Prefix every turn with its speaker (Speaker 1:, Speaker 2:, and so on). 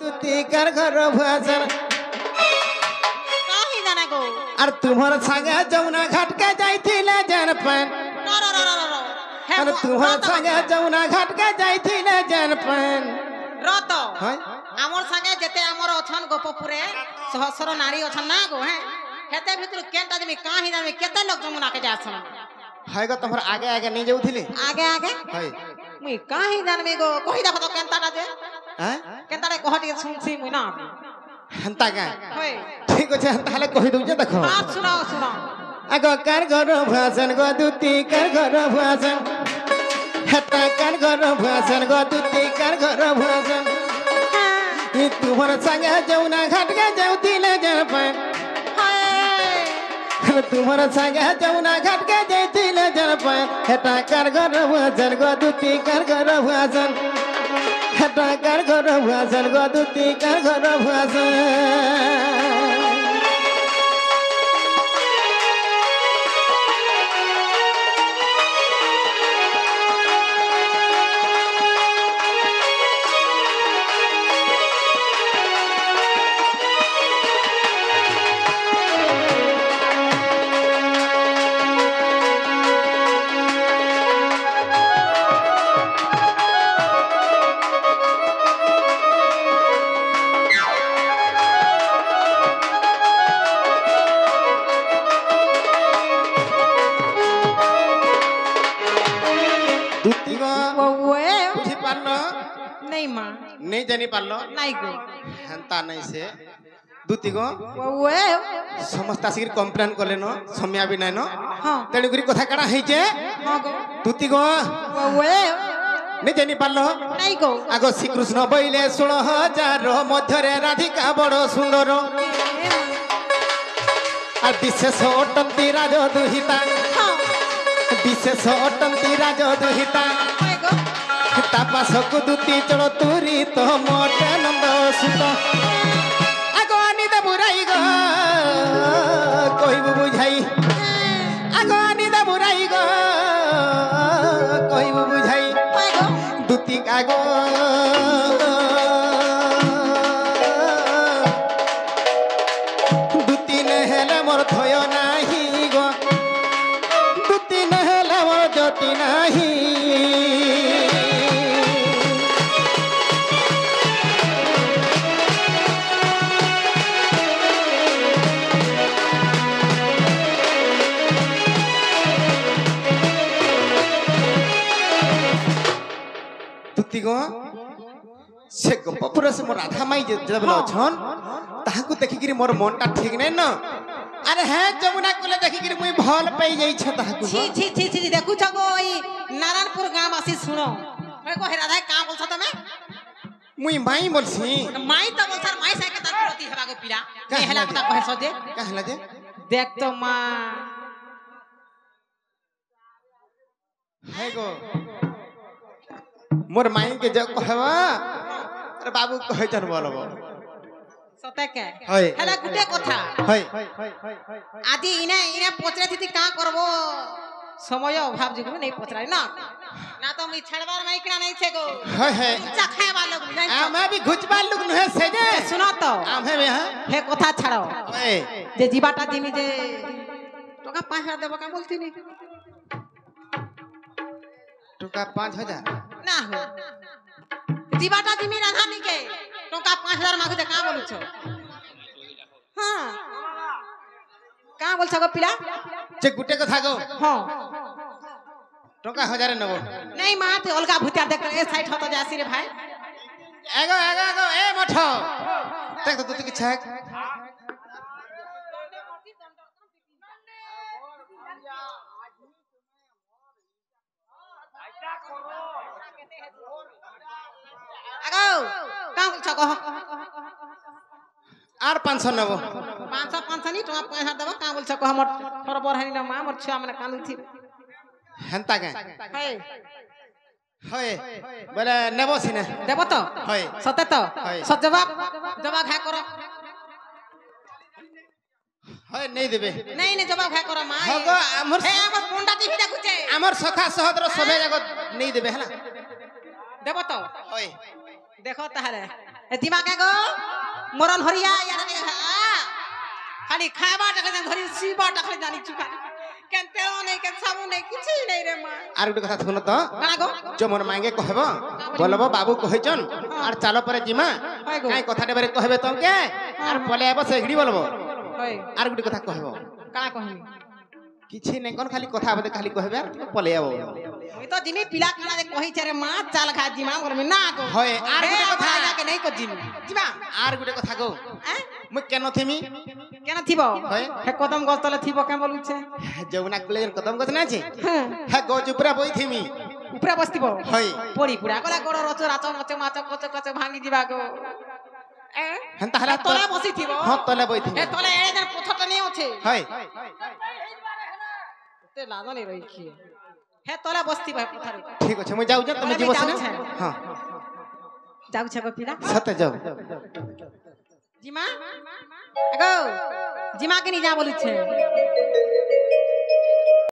Speaker 1: तुती कर घर भुआसन
Speaker 2: काहे जाना गो
Speaker 1: और तुम्हार संगे जमुना घाट के जाइथिले जनपन और तुम्हार संगे जमुना घाट के जाइथिले जनपन
Speaker 2: रत
Speaker 1: हाय
Speaker 2: हमर संगे जेते हमर अछन गोपपुरे सहस्र नारी अछन ना गो हैं हेते भितर केनटा जमी काहे जाने केते लोग जमुना के जासन
Speaker 1: हाय गो तुम्हार आगे आगे नहीं जाउथिले
Speaker 2: आगे आगे
Speaker 1: हाय
Speaker 2: मुई काहे जानबे गो कहि देखो तो केनटा जे
Speaker 1: हैं
Speaker 2: केनटा रे कहटी सुनसी मुई ना
Speaker 1: हंता का
Speaker 2: होय
Speaker 1: ठीक আছে তাহলে কই দউছে দেখো
Speaker 2: हां सुनाओ सुनाओ
Speaker 1: আগো কার ঘর ভুয়াसन গো দুতি কার ঘর ভুয়াसन হেতা কার ঘর ভুয়াसन গো দুতি কার ঘর ভুয়াसन ই তোমার संगे जमुना घाट के जाउथिले जनपन तुम्हार संगे जमुना घाट के जाइथिले जनपन हेता कर घर भुआसन गो दुती कर घर भुआसन हेता कर घर भुआसन गो दुती कर घर भुआसन
Speaker 2: नहीं मां
Speaker 1: नहीं जानी पारलो
Speaker 2: नहीं गो
Speaker 1: हंता नहीं से दुती गो
Speaker 2: ओए
Speaker 1: समस्त आसिक कंप्लेन करले न समय भी नहीं न
Speaker 2: हां
Speaker 1: तेणु करी कथा काडा हेचे
Speaker 2: हां गो
Speaker 1: दुती गो
Speaker 2: ओए
Speaker 1: नहीं जानी पारलो
Speaker 2: नहीं गो
Speaker 1: आगो श्री कृष्ण बइले 16,000 मध्यरे राधिका बड़ सुंदर और विशेष अटंती राज दुहिता विशेष अटंती राज दुहिता तापासकु दुती चलो तुरी तो मोटे नंद सुत आगो आनी दे बुराई गो कोई बुझाई आगो आनी दे बुराई गो कोई बुझाई दुती आगो दुती नहेले मोर थयो नाही गो दुती नहेले मोर ज्योति नाही से गोपपुर से मोर राधा माई जब अछन ताहाकु देखि गिरी मोर मनटा ठीक नै न अरे हे जमुना कोले देखि गिरी मुई भल पई जाई छ ताहाकु
Speaker 2: छी छी छी छी देखु छ गो ई नारायणपुर गाम आसी सुनो हे को हे राधा का बोल छ तमे
Speaker 1: मुई माई बोलसी
Speaker 2: माई त बोल सर माई साके तार प्रति हेबा गो पीड़ा के हेला कथा कहे छ जे
Speaker 1: कहला जे
Speaker 2: देख तो मां
Speaker 1: हे गो मोर माई के जब कहवा अरे बाबू कहे जन बोलबो
Speaker 2: सते के
Speaker 1: हय
Speaker 2: हेला गुटे कथा
Speaker 1: हय
Speaker 2: आदि इने इने पचरे थी का करबो समय अभाव जुगु नहीं पचराई ना ना तो मी छड़बार माइकड़ा नहीं छे गो
Speaker 1: हय हय
Speaker 2: इच्छा खाएबा लोग नहीं
Speaker 1: आमे भी घुचबा लोग न है से जे
Speaker 2: सुनो तो
Speaker 1: आमे में हां
Speaker 2: हे कथा छाड़ो
Speaker 1: ओए
Speaker 2: जे जीवाटा जिमी जे टका 5000 देबो का बोलती नहीं
Speaker 1: टका 5000
Speaker 2: ना हो जीवाटा जिमी राधानी के टका 5000 मागु जे का बोलु छो हां का बोल छगो पिला
Speaker 1: जे गुटे कथा गो
Speaker 2: हां
Speaker 1: टका 1000 नबो
Speaker 2: नहीं मां ते अलगा भूतिया देख ए साइड हो तो जासी रे भाई
Speaker 1: एगो एगो एगो ए मठो देख तो तू की छक
Speaker 2: आगो का बोल छगो
Speaker 1: आर 500 नबो
Speaker 2: 500 नहीं टका 5000 देबो का बोल छगो हमर फरबर हनी ना मां हमर छुआ माने कांदु थी
Speaker 1: हंता के
Speaker 2: हे
Speaker 1: हय बोले नेबो सिने
Speaker 2: देबो तो
Speaker 1: हय
Speaker 2: सते तो सब जवाब जवाब है करो
Speaker 1: हय नहीं देबे
Speaker 2: नहीं नहीं जवाब है करो मां
Speaker 1: हगो हमर
Speaker 2: हे हमर पुंडा टीवी देखु छे
Speaker 1: हमर सखा सहोदर सबे जगह नहीं देबे हला
Speaker 2: देबो तो
Speaker 1: हय
Speaker 2: देखो ताहले ए दिमाग गो मरन हरिया यार खाली खावा टाका धरी सीबा टाका जानी चुका केन तेल नहीं केन साबुन नहीं किछि नहीं रे मां
Speaker 1: आर गुटे कथा सुन तो
Speaker 2: काना गो
Speaker 1: जो मोर मांगे कहबो बोलबो बाबू कहैचन आर चालो परे जिमा काई कथाटे बारे कहबे तमके आर पले आबो सेगडी बोलबो
Speaker 2: होय
Speaker 1: आर गुटे कथा कहबो
Speaker 2: काना कहमी
Speaker 1: किछि नै कोन खाली कथा बदे खाली कहबे पले आबो
Speaker 2: ओई तो जिमी पिला काना दे कहि छरे मां चाल खा जिमा मोर में ना गो
Speaker 1: होय आर गुटे कथा
Speaker 2: जाके नहीं को जिमी जिमा
Speaker 1: आर गुटे कथा गो मु केनो थिमी
Speaker 2: केना थिबो
Speaker 1: होय
Speaker 2: हे कदम गस तले थिबो के बोलु छे
Speaker 1: जमुना कुले कदम गस ना छे हे गज उपरा बई थिमी
Speaker 2: उपरा बसतिबो
Speaker 1: होय
Speaker 2: पड़ी पुरा गला गोड़ रचो राचो नचो माचो कचो कचो भांगी दिबा गो
Speaker 1: हंता हला
Speaker 2: तले बसी थिबो
Speaker 1: हां तले बई थिमी
Speaker 2: ए तले ए जन पथट नहीं होछे
Speaker 1: होय
Speaker 2: ते लाज नहीं रही की हे तले बसती भाई पथर
Speaker 1: ठीक अछि मु जाउ जे तुम जीवस ना हां
Speaker 2: जाउ छे गो पिला
Speaker 1: सते जाउ
Speaker 2: जिमा एगो जिमा के नहीं जा बोलु छे